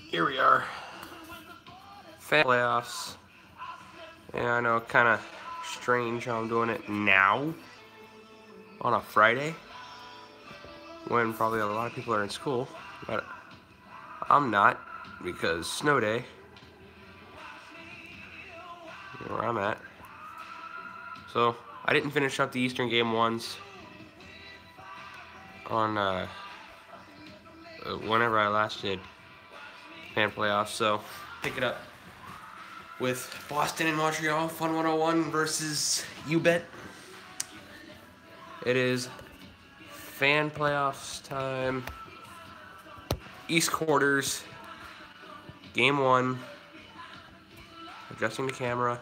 Here we are. Fan playoffs. And I know, kind of strange how I'm doing it now on a Friday when probably a lot of people are in school, but I'm not because snow day. Where I'm at. So I didn't finish up the Eastern Game 1s on whenever I last did fan playoffs, so pick it up with Boston and Montreal, Fun 101 versus You Bet. It is fan playoffs time. East quarters, game 1. Adjusting the camera.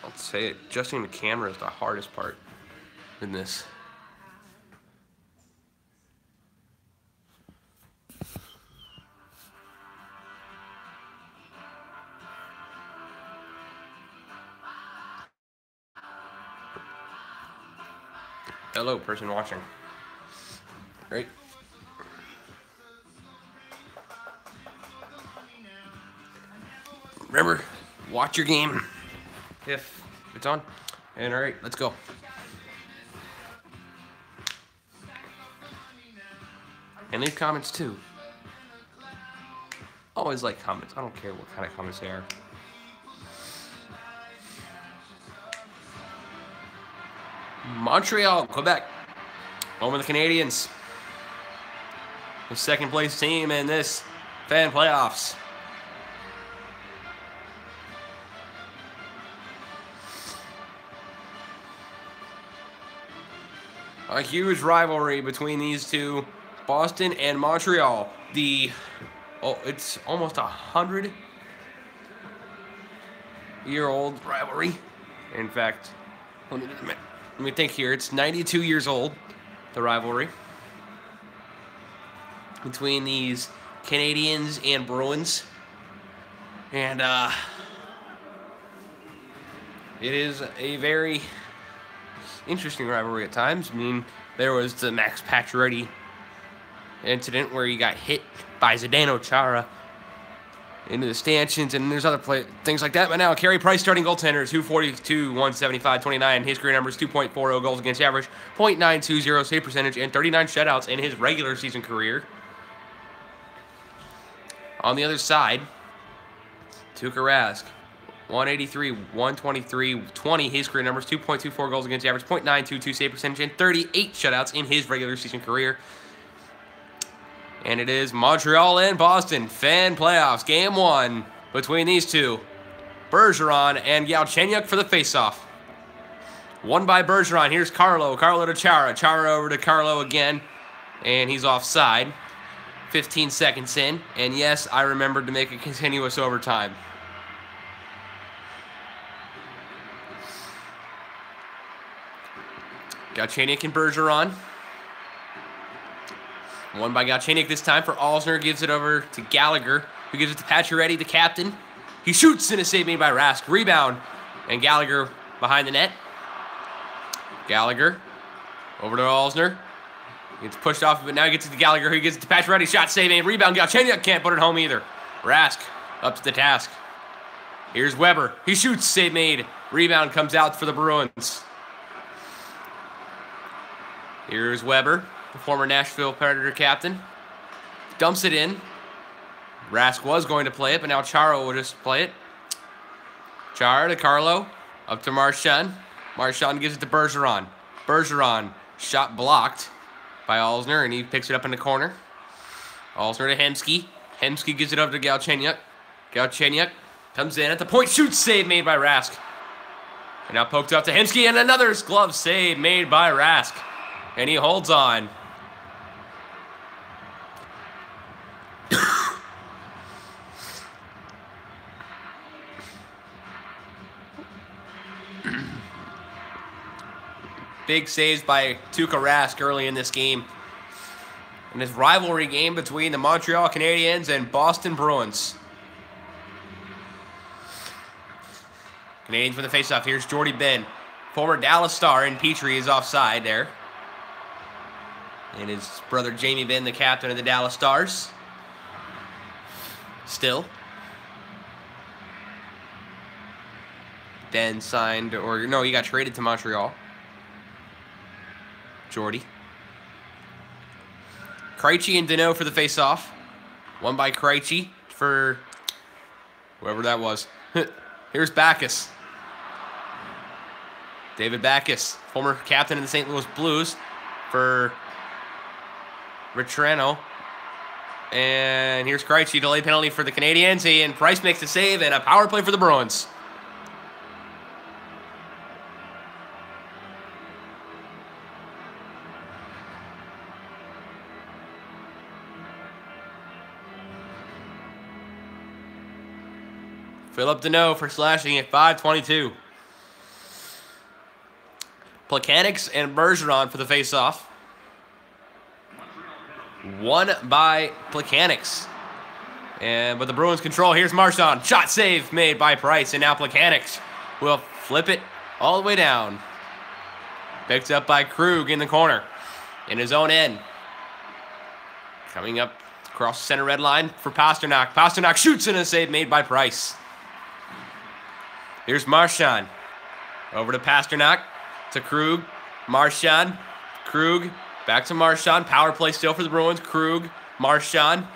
I'll say it, adjusting the camera is the hardest part in this. Hello, person watching. Right? Remember, watch your game if it's on. And all right, let's go. And leave comments too. Always like comments. I don't care what kind of comments they are. Montreal, Quebec, home of the Canadiens. The second place team in this fan playoffs. A huge rivalry between these two, Boston and Montreal. It's almost 100-year-old rivalry. In fact, let me think here. It's 92 years old, the rivalry between these Canadiens and Bruins. And it is a very interesting rivalry at times. I mean, there was the Max Pacioretty incident where he got hit by Zdeno Chara into the stanchions, and there's other things like that. But now, Carey Price, starting goaltender, 242, 175, 29. His career numbers: 2.40 goals against average, .920 save percentage, and 39 shutouts in his regular season career. On the other side, Tuukka Rask, 183, 123, 20. His career numbers: 2.24 goals against average, .922 save percentage, and 38 shutouts in his regular season career. And it is Montreal and Boston fan playoffs. Game 1 between these two. Bergeron and Galchenyuk for the faceoff. Won by Bergeron. Here's Carlo. Carlo to Chara. Chara over to Carlo again. And he's offside. 15 seconds in. And yes, I remembered to make it continuous overtime. Galchenyuk and Bergeron. Won by Galchenyuk this time for Alzner. Gives it over to Gallagher, who gives it to Pacioretty, the captain. He shoots, and a save made by Rask. Rebound, and Gallagher behind the net. Gallagher over to Alzner. Gets pushed off, but now he gets it to Gallagher, who gets it to Pacioretty. Shot, save made. Rebound. Galchenyuk can't put it home either. Rask up to the task. Here's Weber. He shoots, save made. Rebound comes out for the Bruins. Here's Weber, the former Nashville Predator captain. Dumps it in. Rask was going to play it, but now Chara will just play it. Chara to Carlo. Up to Marchand. Marchand gives it to Bergeron. Bergeron, shot blocked by Alzner, and he picks it up in the corner. Alzner to Hemsky. Hemsky gives it up to Galchenyuk. Galchenyuk comes in at the point. Shoots, save made by Rask. And now poked up to Hemsky, and another glove save made by Rask. And he holds on. Big saves by Tuukka Rask early in this game. In this rivalry game between the Montreal Canadiens and Boston Bruins. Canadiens for the faceoff. Here's Jordy Ben. Former Dallas star, and Petrie is offside there. And his brother Jamie Benn, the captain of the Dallas Stars. Still. Then signed, or no, he got traded to Montreal. Jordy. Krejci and Deneau for the face-off. One by Krejci for whoever that was. Here's Backes. David Backes, former captain of the St. Louis Blues for Vetrano. And here's Krejci, delay penalty for the Canadiens. And Price makes the save and a power play for the Bruins. Philip Deneau for slashing at 5:22. Plekanec and Bergeron for the face-off. One by Plekanec. But the Bruins control. Here's Marchand. Shot save made by Price. And now Plekanec will flip it all the way down. Picked up by Krug in the corner. In his own end. Coming up across the center red line for Pasternak. Pasternak shoots in a save made by Price. Here's Marchand. Over to Pasternak. To Krug. Marchand. Krug. Back to Marchand. Power play still for the Bruins. Krug. Marchand.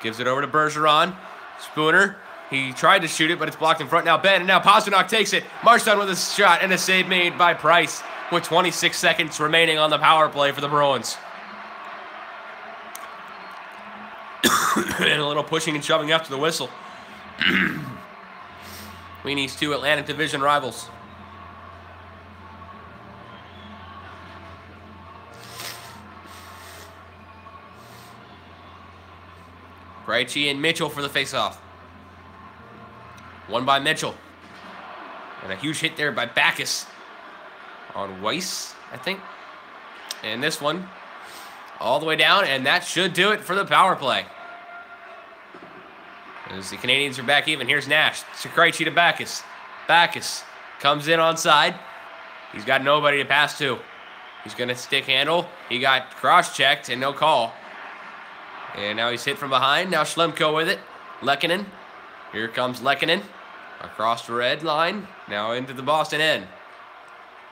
Gives it over to Bergeron. Spooner. He tried to shoot it, but it's blocked in front. Now Ben, and now Pasternak takes it. Marchand with a shot and a save made by Price with 26 seconds remaining on the power play for the Bruins. And a little pushing and shoving after the whistle. Between these two Atlantic Division rivals. Krejci and Mitchell for the face-off. One by Mitchell. And a huge hit there by Backes on Weiss, I think. And this one all the way down, and that should do it for the power play. As the Canadiens are back even. Here's Nash. To Krejci to Backes. Backes comes in on side. He's got nobody to pass to. He's going to stick handle. He got cross-checked and no call. And now he's hit from behind. Now Schlemko with it. Lehkonen. Here comes Lehkonen. Across the red line. Now into the Boston end.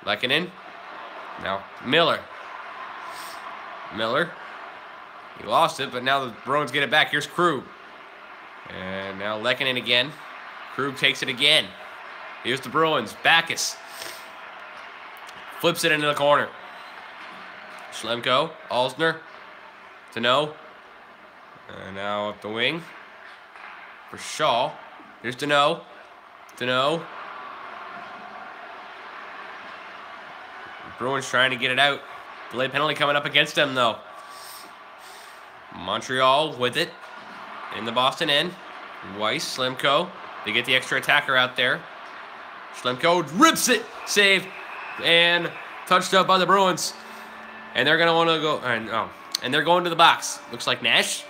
Lehkonen. Now Miller. Miller. He lost it, but now the Bruins get it back. Here's Krug. And now Lehkonen again. Krug takes it again. Here's the Bruins. Backes. Flips it into the corner. Schlemko. Alsner. Deneau. And now up the wing. For Shaw. Here's Deneau. Deneau. Bruins trying to get it out. Delay penalty coming up against them, though. Montreal with it. In the Boston end. Weiss, Schlemko. They get the extra attacker out there. Schlemko rips it. Save. And touched up by the Bruins. And they're going to want to go. And they're going to the box. Looks like Nash.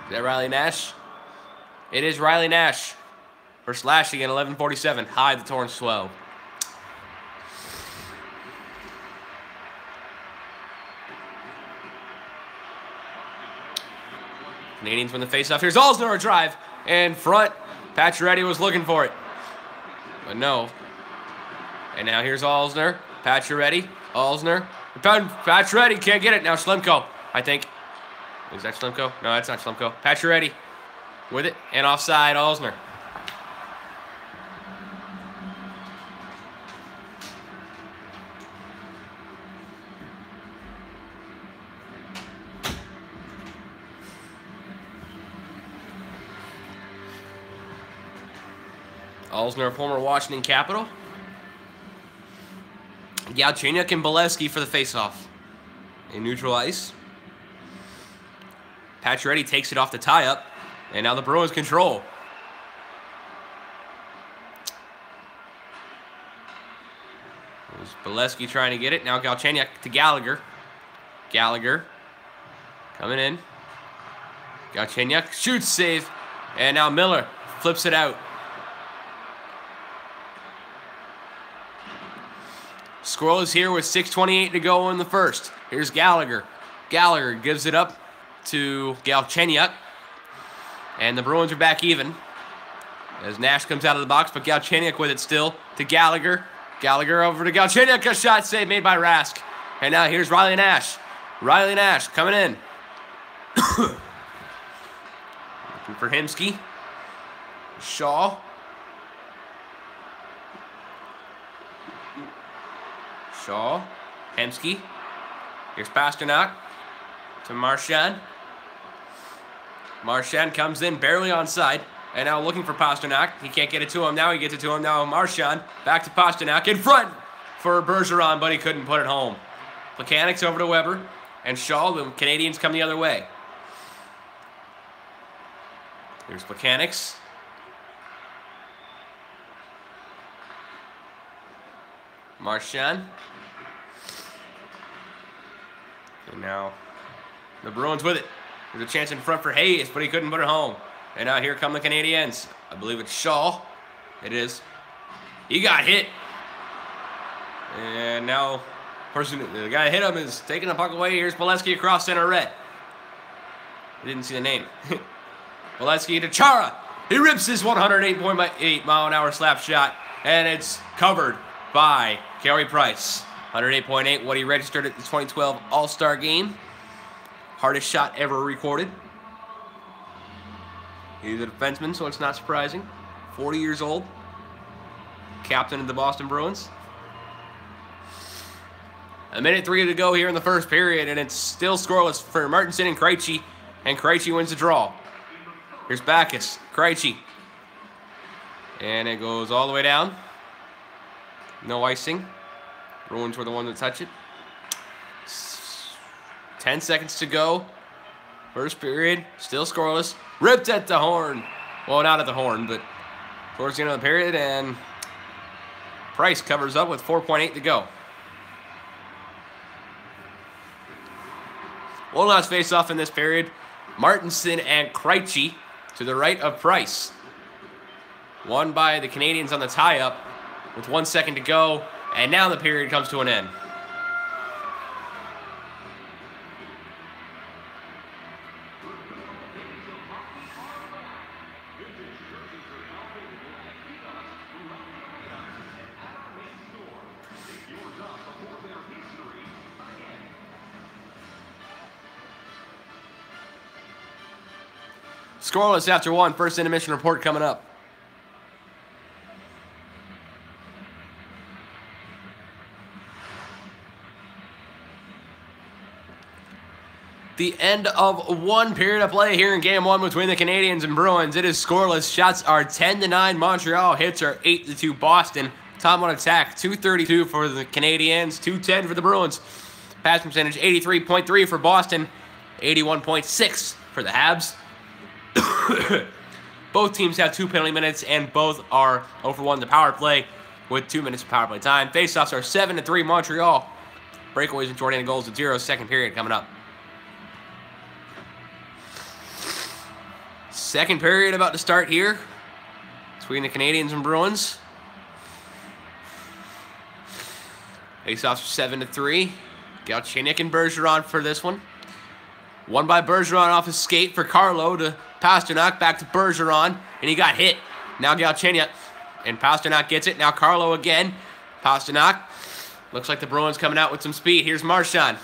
Is that Riley Nash? It is Riley Nash. For slashing at 11:47. High the Torrance 12. Canadiens win the faceoff. Here's Alsner, a drive. And front. Pacioretty was looking for it. But no. And now here's Alsner. Pacioretty. Alsner. Pacioretty can't get it. Now Schlemko, I think. Is that Schlemko? No, that's not Schlemko. Pacioretty with it. And offside, Alsner. Alsner, a former Washington Capital. Galchenyuk and Bolesky for the faceoff. In neutral ice. Pacioretty takes it off the tie-up. And now the Bruins control. There's Bolesky trying to get it. Now Galchenyuk to Gallagher. Gallagher coming in. Galchenyuk shoots, save. And now Miller flips it out. Scoreless here with 6:28 to go in the first. Here's Gallagher. Gallagher gives it up to Galchenyuk. And the Bruins are back even as Nash comes out of the box, but Galchenyuk with it still to Gallagher. Gallagher over to Galchenyuk. A shot save made by Rask. And now here's Riley Nash. Riley Nash coming in. Looking for Hemsky. Shaw. Shaw. Hemsky. Here's Pasternak to Marchand. Marchand comes in barely onside. And now looking for Pasternak. He can't get it to him. Now he gets it to him. Now Marchand back to Pasternak in front for Bergeron, but he couldn't put it home. Plekanec's over to Weber. And Shaw, the Canadiens come the other way. Here's Plekanec's. Marchand. And now the Bruins with it. There's a chance in front for Hayes, but he couldn't put it home. And now here come the Canadiens. I believe it's Shaw. It is. He got hit. And now the guy hit him is taking the puck away. Here's Bolesky across center red. I didn't see the name. Bolesky to Chara. He rips his 108.8 mile an hour slap shot. And it's covered by Carey Price. 108.8, what he registered at the 2012 All-Star Game. Hardest shot ever recorded. He's a defenseman, so it's not surprising. 40 years old. Captain of the Boston Bruins. 1:03 to go here in the first period, and it's still scoreless for Martinson and Krejci. And Krejci wins the draw. Here's Backes. Krejci. And it goes all the way down. No icing. Bruins were the one to touch it. 10 seconds to go. First period, still scoreless. Ripped at the horn. Well, not at the horn, but towards the end of the period. And Price covers up with 4:8 to go. One last face-off in this period. Martinson and Krejci to the right of Price. Won by the Canadiens on the tie-up with 1 second to go. And now the period comes to an end. Scoreless after one. First intermission report coming up. The end of one period of play here in Game 1 between the Canadiens and Bruins. It is scoreless. Shots are 10-9 Montreal. Hits are 8-2 Boston. Time on attack, 232 for the Canadiens, 210 for the Bruins. Pass percentage, 83.3 for Boston, 81.6 for the Habs. Both teams have 2 penalty minutes, and both are 0 for 1 in the power play with 2 minutes of power play time. Faceoffs are 7-3 Montreal. Breakaways and shorthanded goals at 0. Second period coming up. Second period about to start here between the Canadiens and Bruins. Faceoffs are 7-3. Galchenyuk and Bergeron for this one. Won by Bergeron off his skate for Carlo to Pasternak, back to Bergeron, and he got hit. Now Galchenyuk, and Pasternak gets it. Now Carlo again. Pasternak. Looks like the Bruins coming out with some speed. Here's Marchand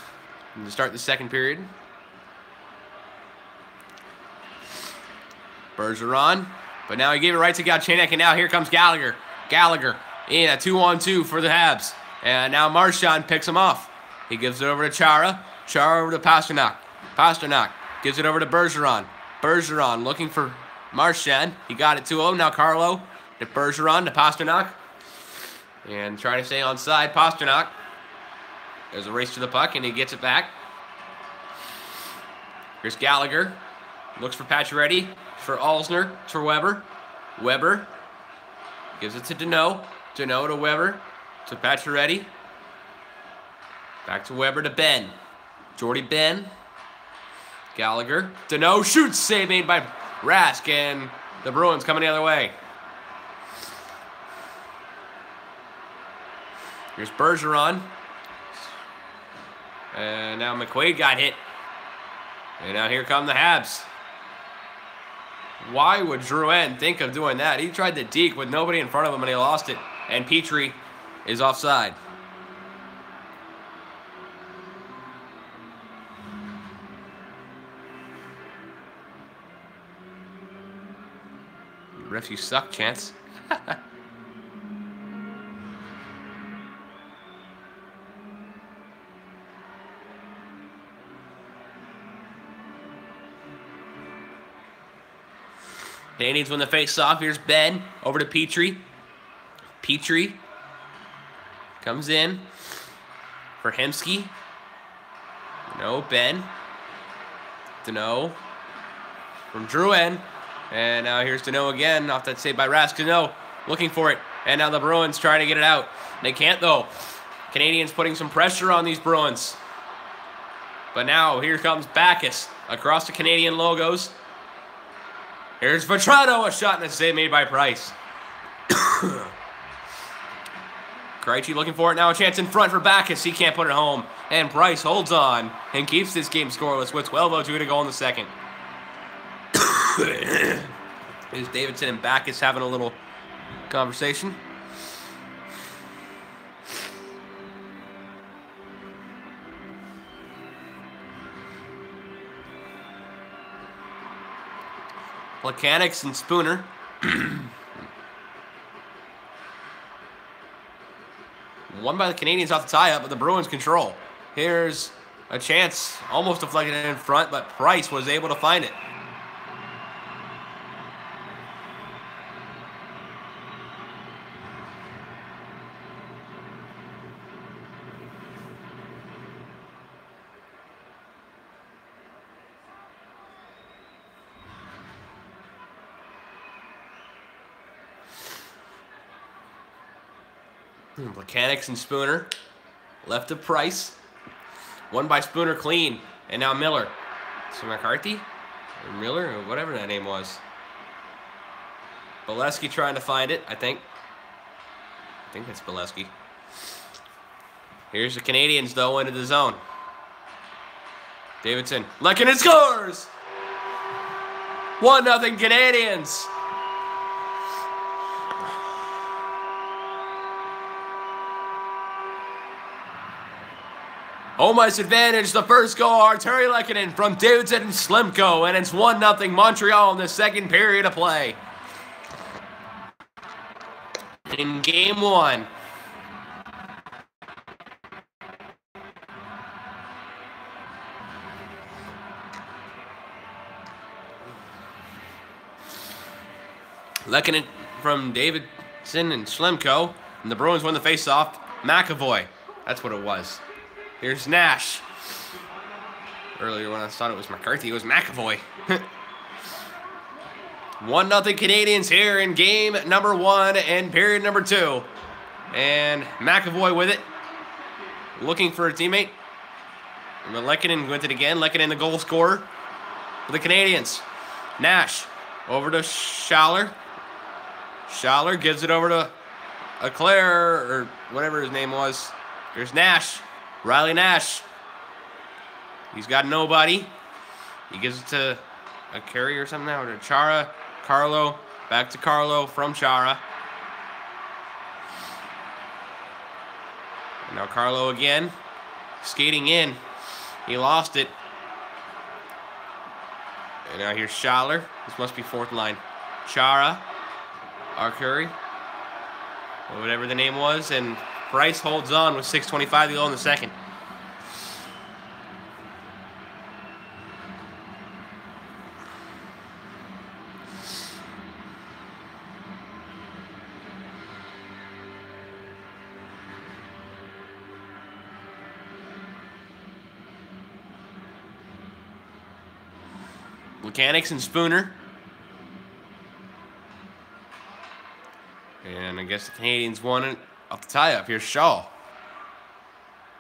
to start the second period. Bergeron, but now he gave it right to Galchenyuk, and now here comes Gallagher. Gallagher in a 2-on-2 for the Habs. And now Marchand picks him off. He gives it over to Chara. Chara over to Pasternak. Pasternak gives it over to Bergeron. Bergeron looking for Marchand. He got it to him. Now Carlo to Bergeron to Pasternak. And trying to stay onside. Pasternak. There's a race to the puck, and he gets it back. Here's Gallagher. Looks for Pacioretty. For Alsner. For Weber. Weber. Gives it to Deneau. Deneau to Weber. To Pacioretty. Back to Weber to Ben. Jordy Ben. Gallagher. Deneau shoots. Save made by Rask, and the Bruins coming the other way. Here's Bergeron. And now McQuaid got hit. And now here come the Habs. Why would Drouin think of doing that? He tried to deke with nobody in front of him and he lost it. And Petrie is offside. Refs, you suck, Chance. Canadiens win the face-off. Here's Ben over to Petrie. Petrie comes in for Hemsky. No, Ben. Danault from Drouin. And now here's Danault again off that save by Rask. Danault looking for it. And now the Bruins trying to get it out. They can't, though. Canadiens putting some pressure on these Bruins. But now here comes Backus across the Canadian logos. Here's Vetrano, a shot and a save made by Price. Krejci looking for it now, a chance in front for Backus. He can't put it home. And Price holds on and keeps this game scoreless with 12:02 to go in the second. Here's Davidson and Backus having a little conversation. Mechanics and Spooner. Won by the Canadiens off the tie-up, but the Bruins control. Here's a chance, almost deflected in front, but Price was able to find it. Mechanics and Spooner. Left to Price. Won by Spooner clean. And now Miller. So McCarthy? Or Miller? Or whatever that name was. Bolesky trying to find it, I think. I think it's Bolesky. Here's the Canadiens, though, into the zone. Davidson. Lehkonen scores! 1-0 Canadiens. Home ice advantage, the first goal, Arturi Lehkonen from Davidson and Slimko, and it's 1-0 Montreal in the second period of play. In game one. Lehkonen from Davidson and Slimko, and the Bruins won the faceoff. McAvoy, that's what it was. Here's Nash. Earlier when I thought it was McCarthy, it was McAvoy. 1-0 Canadiens here in game number one and period number two. And McAvoy with it. Looking for a teammate. Lehkonen with it again. Lehkonen the goal scorer for the Canadiens. Nash over to Schaller. Schaller gives it over to Leclerc or whatever his name was. Here's Nash. Riley Nash. He's got nobody. He gives it to a Carey or something now, or to Chara. Carlo. Back to Carlo from Chara. And now Carlo again. Skating in. He lost it. And now here's Schaller. This must be fourth line. Chara. Arcuri. Whatever the name was. And Price holds on with 6:25 to go in the second. Mechanics and Spooner. And I guess the Canadiens won it off the tie-up. Here's Shaw.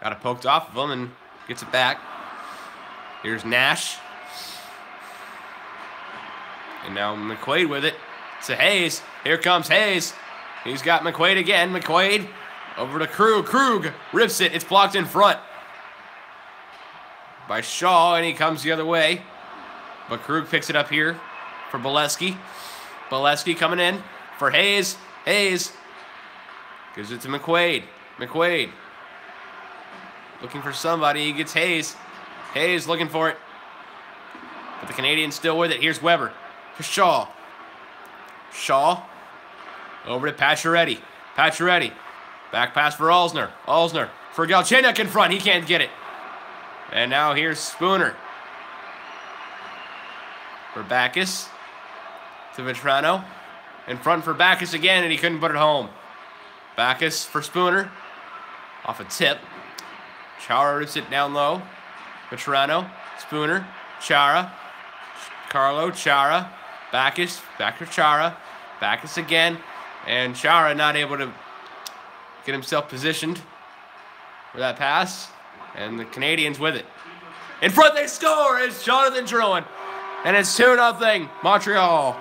Got it poked off of him and gets it back. Here's Nash. And now McQuaid with it to Hayes. Here comes Hayes. He's got McQuaid again. McQuaid Over to Krug. Krug rips it. It's blocked in front by Shaw, and he comes the other way. But Krug picks it up here for Bolesky. Bolesky coming in for Hayes. Hayes gives it to McQuaid. McQuaid looking for somebody. He gets Hayes. Hayes looking for it. But the Canadiens still with it. Here's Weber to Shaw. Shaw over to Pacioretty. Pacioretty. Back pass for Alzner. Alzner for Galchenyuk in front. He can't get it. And now here's Spooner. For Backes. To Vetrano. In front for Backes again, and he couldn't put it home. Backes for Spooner. Off a tip. Chara rips it down low. Vetrano. Spooner. Chara. Carlo. Chara. Backes. Back to Chara. Backes again. And Chara not able to get himself positioned for that pass. And the Canadiens with it. In front, they score! It's Jonathan Drouin. And it's 2-0 Montreal.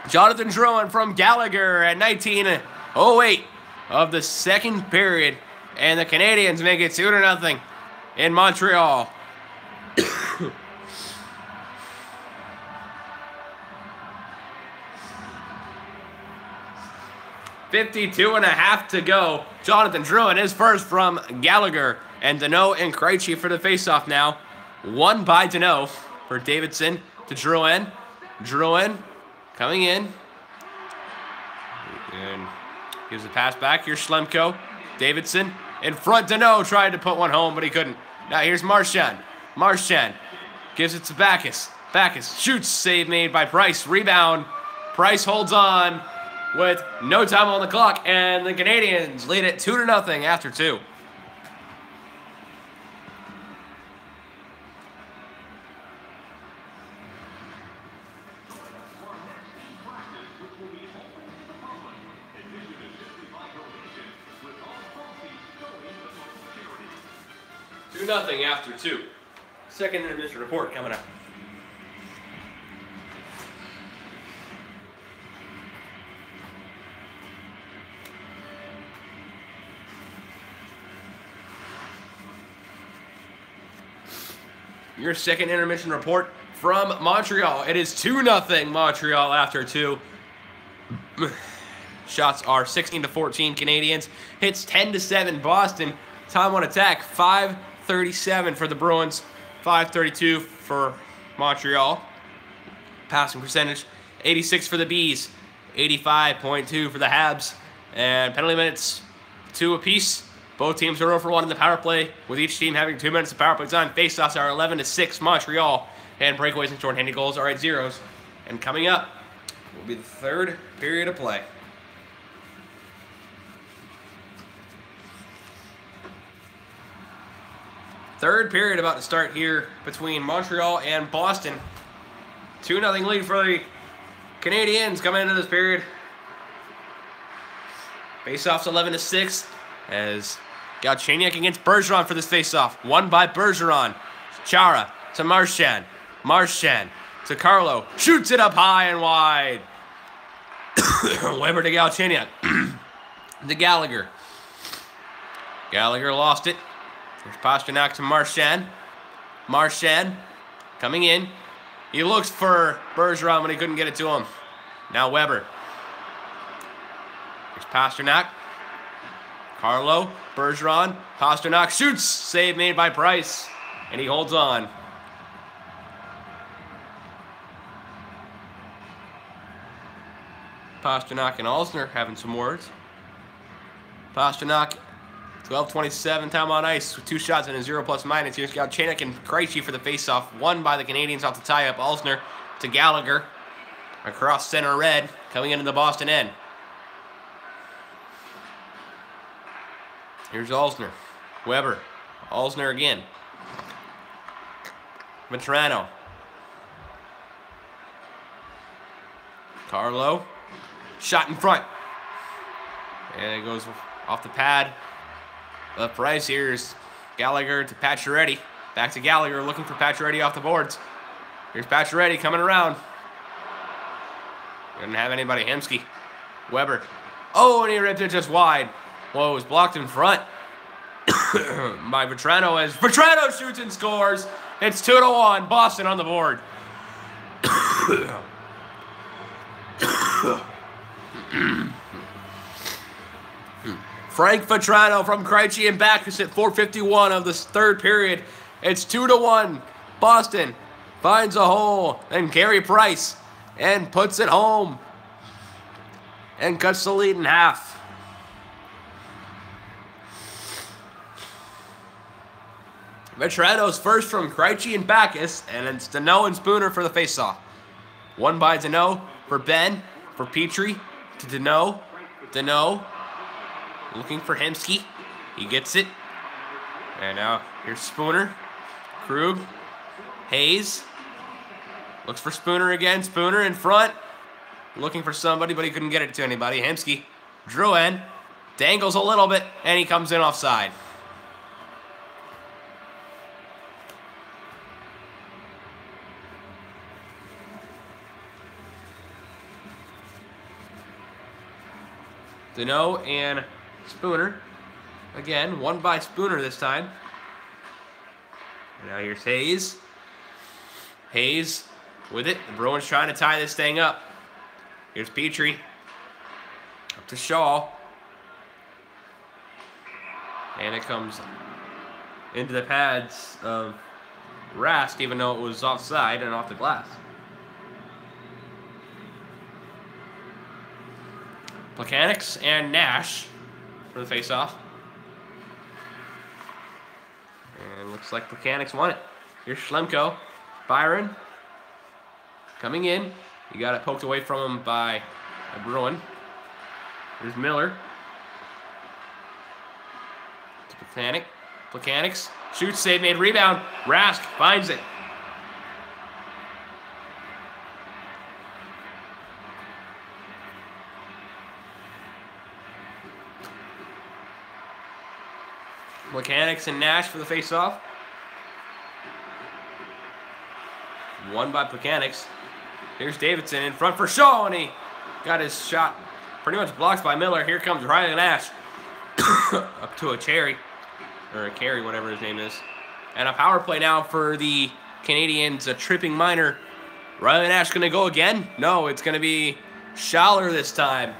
Jonathan Drouin from Gallagher at 19:08 of the second period. And the Canadiens make it 2-0 in Montreal. 52.5 to go. Jonathan Drouin is first from Gallagher. And Danault and Krejci for the faceoff now. One by Danault for Davidson to Drouin. Drouin coming in. And gives the pass back. Here's Schlemko. Davidson in front. Danault tried to put one home, but he couldn't. Now here's Marchand. Marchand gives it to Backes. Backes shoots. Save made by Price. Rebound. Price holds on with no time on the clock, and the Canadiens lead it 2-0 after 2. Nothing after 2. Second intermission report coming up. Your second intermission report from Montreal. It is 2-0 Montreal after 2. Shots are 16-14 Canadiens. Hits 10-7 Boston. Time on attack 5:37 for the Bruins. 5:32 for Montreal. Passing percentage 86 for the Bees. 85.2 for the Habs. And penalty minutes 2 apiece. Both teams are 0 for 1 in the power play, with each team having 2 minutes of power play time. Faceoffs are 11-6 Montreal, and breakaways and shorthanded goals are at 0s. And coming up will be the third period of play. Third period about to start here between Montreal and Boston. 2-0 lead for the Canadiens coming into this period. Faceoffs 11-6 as Galchenyuk against Bergeron for this faceoff. Won by Bergeron. Chara to Marchand. Marchand to Carlo. Shoots it up high and wide. Weber to Galchenyuk. To Gallagher. Gallagher lost it. There's Pastrnak to Marchand. Marchand coming in. He looks for Bergeron when he couldn't get it to him. Now Weber. There's Pastrnak. Carlo, Bergeron, Pastrnak shoots. Save made by Price. And he holds on. Pastrnak and Alzner having some words. Pastrnak, 12:27 time on ice with 2 shots and a 0 plus minus. Here's Galchenyuk and Krejci for the faceoff. Won by the Canadiens off the tie-up. Alzner to Gallagher. Across center red. Coming into the Boston end. Here's Alzner. Weber. Alzner again. Vetrano. Carlo. Shot in front. And it goes off the pad. Left Price. Here's Gallagher to Pacioretty. Back to Gallagher looking for Pacioretty off the boards. Here's Pacioretty coming around. Didn't have anybody. Hemsky. Weber. Oh, and he ripped it just wide. Well, it was blocked in front by Vetrano as Vetrano shoots and scores. It's 2-1. Boston on the board. Frank Vetrano from Krejci and back is at 4:51 of this third period. It's 2-1. Boston finds a hole. Then Carey Price and puts it home and cuts the lead in half. Vetrano's first from Krejci and Backus, and it's Deneau and Spooner for the faceoff. One by Deneau for Ben, for Petrie, to Deneau. Deneau looking for Hemsky. He gets it. And now here's Spooner. Krug. Hayes. Looks for Spooner again. Spooner in front. Looking for somebody, but he couldn't get it to anybody. Hemsky. Drouin. Dangles a little bit, and he comes in offside. Deneau and Spooner. Again, one by Spooner this time. And now here's Hayes. Hayes with it. The Bruins trying to tie this thing up. Here's Petrie. Up to Shaw. And it comes into the pads of Rask, even though it was offside and off the glass. Plekanec and Nash for the face-off. And looks like Plekanec won it. Here's Schlemko. Byron. Coming in. He got it poked away from him by a Bruin. Here's Miller. To Plekanec. Plekanec. Shoots, save, made, rebound. Rask finds it. Plekanec and Nash for the face-off. One by Plekanec. Here's Davidson in front for Shaw, and he got his shot pretty much blocked by Miller. Here comes Riley Nash up to a cherry, or a carry, whatever his name is. And a power play now for the Canadiens, a tripping minor. Riley Nash going to go again? No, it's going to be Schaller this time.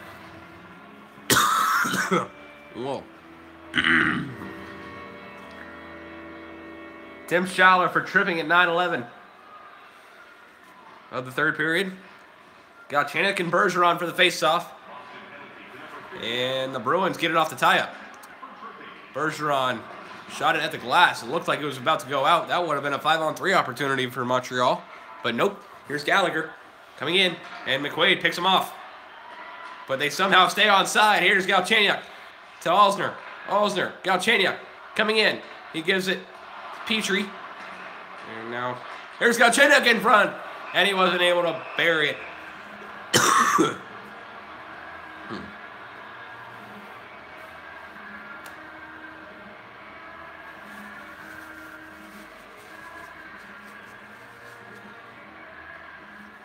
Whoa. Tim Schaller for tripping at 9:11 of the third period. Galchenyuk and Bergeron for the face-off. And the Bruins get it off the tie-up. Bergeron shot it at the glass. It looked like it was about to go out. That would have been a 5-on-3 opportunity for Montreal. But nope. Here's Gallagher coming in. And McQuaid picks him off. But they somehow stay on side. Here's Galchenyuk to Alzner. Alzner. Galchenyuk coming in. He gives it Petrie. And now here's Galchenyuk in front. And he wasn't able to bury it.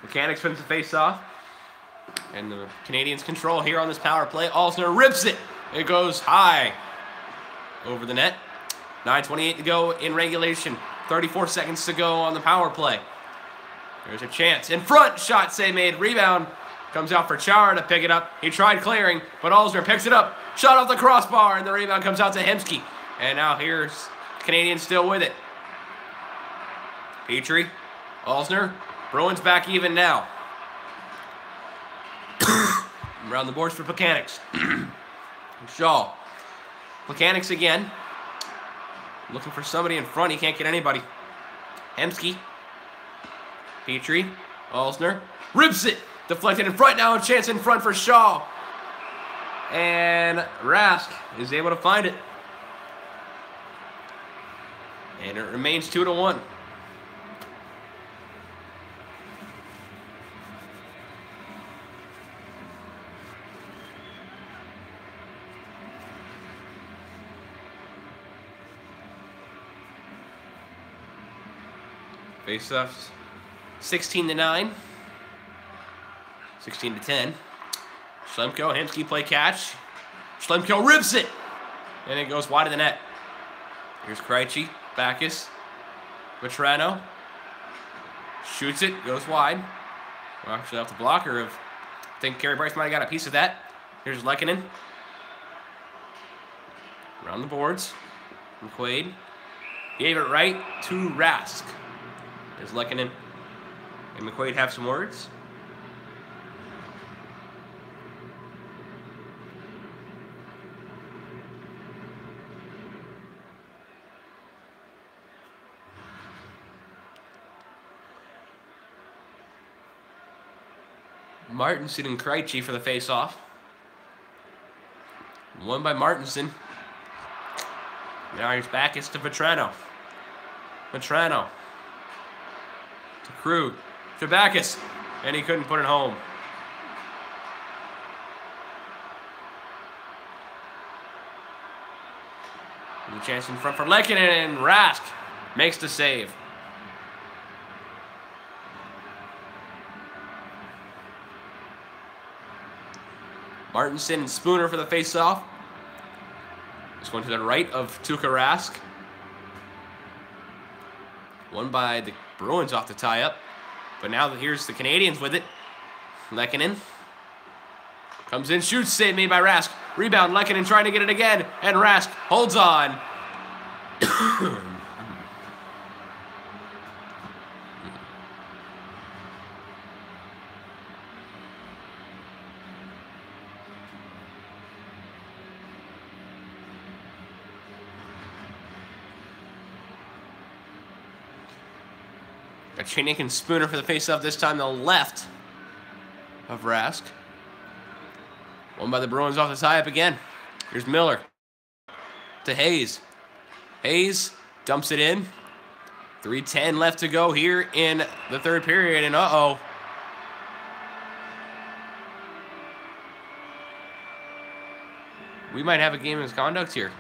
Mechanics wins the face-off. And the Canadiens control here on this power play. Alzner rips it. It goes high over the net. 9:28 to go in regulation. 34 seconds to go on the power play. There's a chance. In front. Shot save made. Rebound. Comes out for Chara to pick it up. He tried clearing, but Alzner picks it up. Shot off the crossbar, and the rebound comes out to Hemsky. And now here's Canadiens still with it. Petrie. Alzner. Bruins back even now. Around the boards for Plekanec. Shaw. Plekanec again. Looking for somebody in front. He can't get anybody. Hemsky. Petrie. Alzner. Rips it. Deflected in front. Now a chance in front for Shaw. And Rask is able to find it. And it remains 2-1. Face-offs 16-9. 16-10. Schlemko, Hemsky play catch. Schlemko rips it. And it goes wide of the net. Here's Krejci, Backus, Vetrano. Shoots it, goes wide. Well, actually off the blocker of, I think Carey Price might have got a piece of that. Here's Lehkonen. Around the boards. McQuaid. Gave it right to Rask. There's Lehkonen and McQuaid have some words. Martinson and Krejci for the face-off. Won by Martinson. Now he's back. It's to Vetrano. Vetrano. To Krug. To Backus. And he couldn't put it home. The chance in front for Lehkonen, and Rask makes the save. Martinson and Spooner for the face-off. Just going to the right of Tuukka Rask. Won by the Bruins off the tie-up. But now here's the Canadiens with it. Lehkonen. Comes in, shoots, save made by Rask. Rebound, Lehkonen trying to get it again. And Rask holds on. Chinik and Spooner for the face-off, this time the left of Rask. Won by the Bruins off the tie-up again. Here's Miller to Hayes. Hayes dumps it in. 3:10 left to go here in the third period, and uh-oh. We might have a game of misconduct here.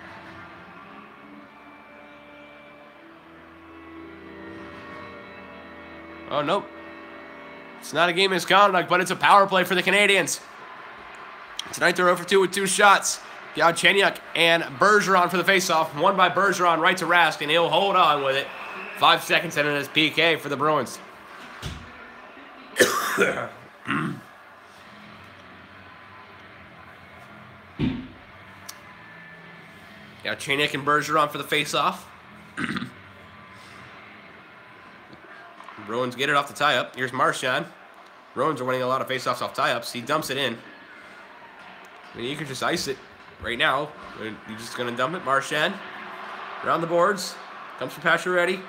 Oh, nope. It's not a game of misconduct, but it's a power play for the Canadiens. Tonight they're 0 for 2 with 2 shots. Galchenyuk and Bergeron for the faceoff. Won by Bergeron right to Rask, and he'll hold on with it. 5 seconds into this PK for the Bruins. Galchenyuk and Bergeron for the faceoff. Bruins get it off the tie-up. Here's Marchand. Bruins are winning a lot of face-offs off tie-ups. He dumps it in. I mean, you could just ice it right now. You're just going to dump it. Marchand. Around the boards. Comes from Pacioretty.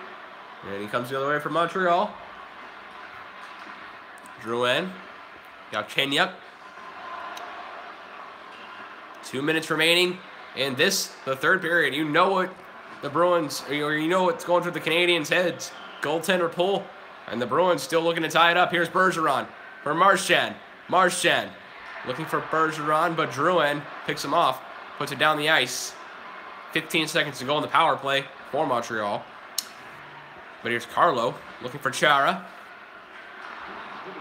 And he comes the other way from Montreal. Drouin. Galchenyuk. 2 minutes remaining. And this, the third period, you know what the Bruins, or you know what's going through the Canadiens' heads. Goaltender pull. And the Bruins still looking to tie it up. Here's Bergeron for Marchand. Marchand looking for Bergeron, but Drouin picks him off, puts it down the ice. 15 seconds to go in the power play for Montreal. But here's Carlo looking for Chara.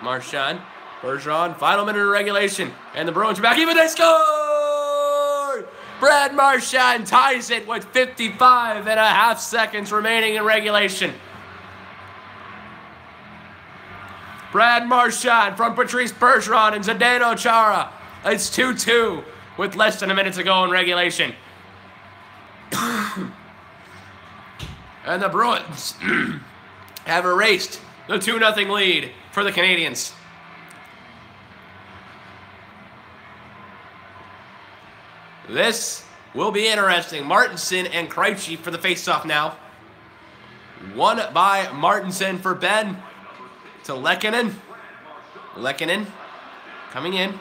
Marchand, Bergeron, final minute of regulation. And the Bruins are back even. They score! Brad Marchand ties it with 55.5 seconds remaining in regulation. Brad Marchand from Patrice Bergeron and Zdeno Chara. It's 2-2 with less than a minute to go in regulation. And the Bruins have erased the 2-0 lead for the Canadiens. This will be interesting. Martinson and Krejci for the faceoff now. Won by Martinson for Ben. To Lehkonen. Lehkonen coming in.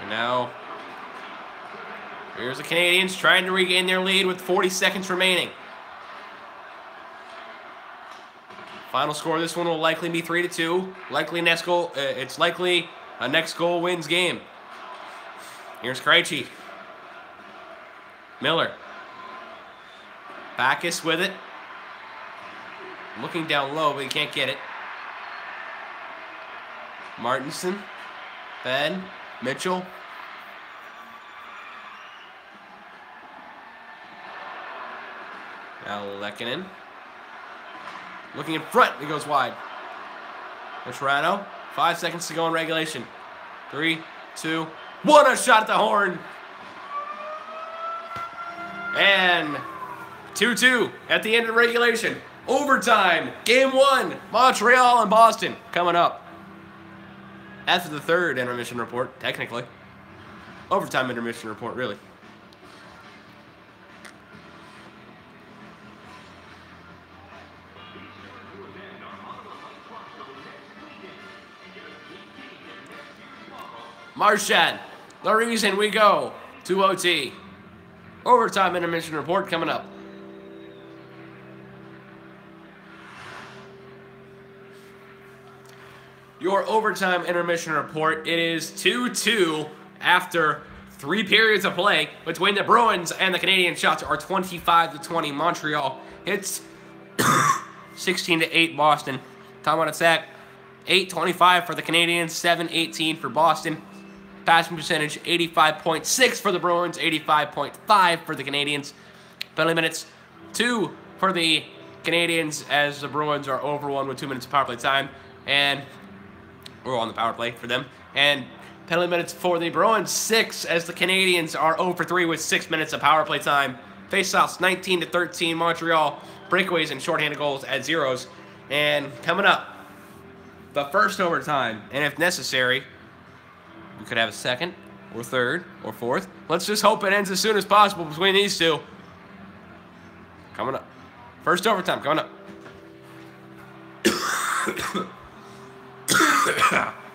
And now here's the Canadiens trying to regain their lead with 40 seconds remaining. Final score of this one will likely be 3-2. Likely next goal. It's likely a next goal wins game. Here's Krejci. Miller. Backus with it. Looking down low, but he can't get it. Martinson. Ben. Mitchell. Now Lehkonen. Looking in front. He goes wide. Toronto. 5 seconds to go in regulation. 3, 2, 1. A shot at the horn. And 2-2 at the end of regulation. Overtime. Game 1. Montreal and Boston coming up. After the third intermission report, technically. Overtime intermission report, really. Marchand, the reason we go to OT. Overtime intermission report coming up. Your overtime intermission report. It is 2-2 after 3 periods of play between the Bruins and the Canadiens. Shots are 25-20. Montreal hits 16-8 Boston. Time on attack, 8:25 for the Canadiens, 7:18 for Boston. Passing percentage, 85.6 for the Bruins, 85.5 for the Canadiens. Penalty minutes, 2 for the Canadiens as the Bruins are over 1 with 2 minutes of power play time. And we're on the power play for them. And penalty minutes for the Bruins, 6 as the Canadiens are 0 for 3 with 6 minutes of power play time. Faceoffs, 19-13 Montreal. Breakaways and shorthanded goals at zeros. And coming up, the first overtime. And if necessary, we could have a second, or third, or fourth. Let's just hope it ends as soon as possible between these two. Coming up. First overtime, coming up.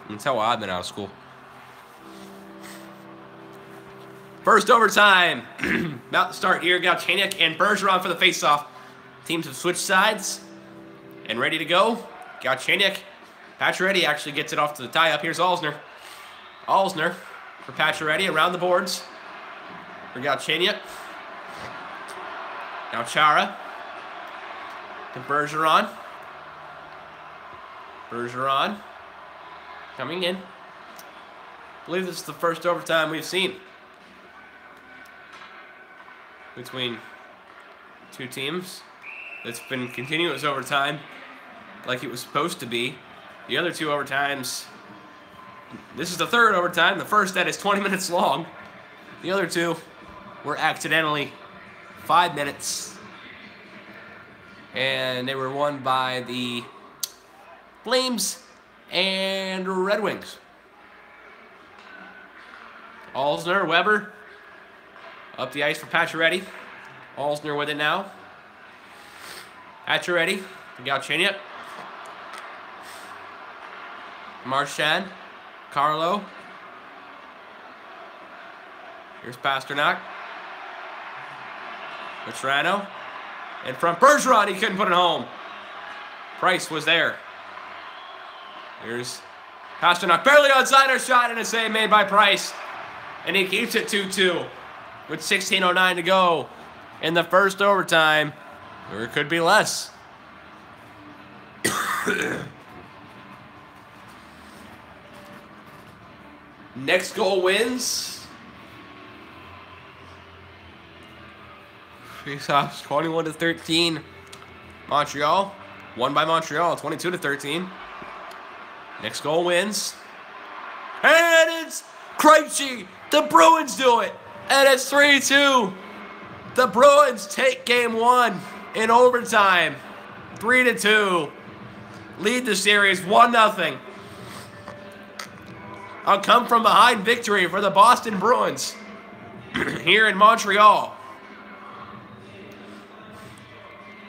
That's how I've been out of school. First overtime. About to start here. Galchenyuk and Bergeron for the faceoff. Teams have switched sides and ready to go. Galchenyuk. Pacioretty actually gets it off to the tie-up. Here's Alzner. Alzner for Pacioretty around the boards. For Galchenyuk. Now Chara. To Bergeron. Bergeron. Coming in. I believe this is the first overtime we've seen between two teams. It's been continuous overtime like it was supposed to be. The other 2 overtimes, this is the third overtime. The first that is 20 minutes long. The other 2 were accidentally 5 minutes. And they were won by the Flames and Red Wings. Alzner, Weber. Up the ice for Pacioretty. Alzner with it now. Pacioretty. Galchenyuk. Marchand. Carlo. Here's Pasternak. Vetrano. And from Bergeron, he couldn't put it home. Price was there. Here's Pasternak. Barely onside a shot and a save made by Price. And he keeps it 2-2 with 16:09 to go in the first overtime. Or it could be less. Next goal wins. Faceoffs 21-13. Montreal. Won by Montreal 22-13. Next goal wins. And it's Krejci. The Bruins do it. And it's 3-2. The Bruins take game 1 in overtime. 3-2. Lead the series 1-0. A come-from-behind victory for the Boston Bruins here in Montreal.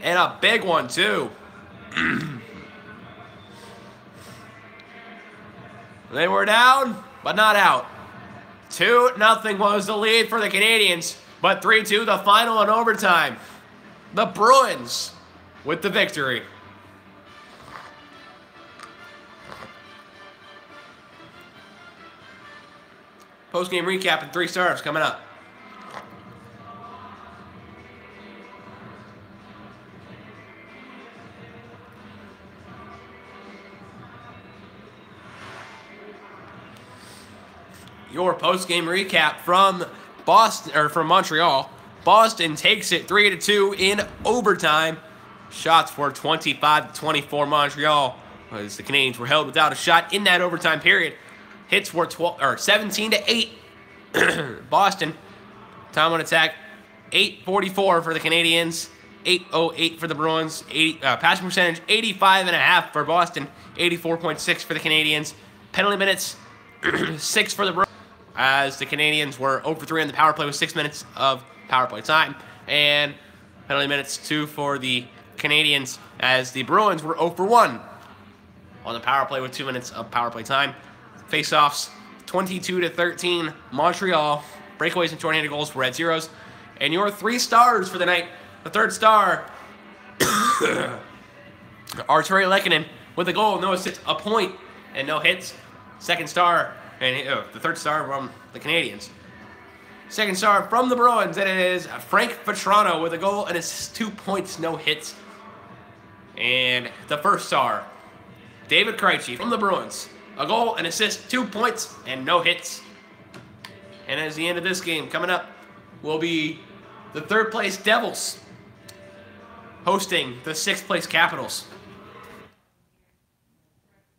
And a big one, too. They were down, but not out. 2-0 was the lead for the Canadiens, but 3-2 the final in overtime. The Bruins with the victory. Post-game recap and 3 stars coming up. your post-game recap from Boston or from Montreal. Boston takes it 3-2 in overtime. Shots were 25-24 Montreal, as the Canadiens were held without a shot in that overtime period. Hits were 17-8 Boston. Time on attack 8:44 for the Canadiens, 8:08 for the Bruins. Passing percentage 85.5 for Boston, 84.6 for the Canadiens. Penalty minutes 6 for the Bruins, as the Canadiens were 0 for 3 on the power play with 6 minutes of power play time, and penalty minutes 2 for the Canadiens, as the Bruins were 0 for 1 on the power play with 2 minutes of power play time. Face-offs 22-13 Montreal. Breakaways and shorthanded goals were at zeros. And your 3 stars for the night. The third star, Arturi Lehkonen with a goal, no assists, a point, and no hits. Second star, and the third star from the Canadiens. Second star from the Bruins, it is Frank Vatrano with a goal and assist, 2 points, no hits. And the first star, David Krejci from the Bruins, a goal, an assist, 2 points, and no hits. And as the end of this game coming up will be the third place Devils hosting the 6th place Capitals.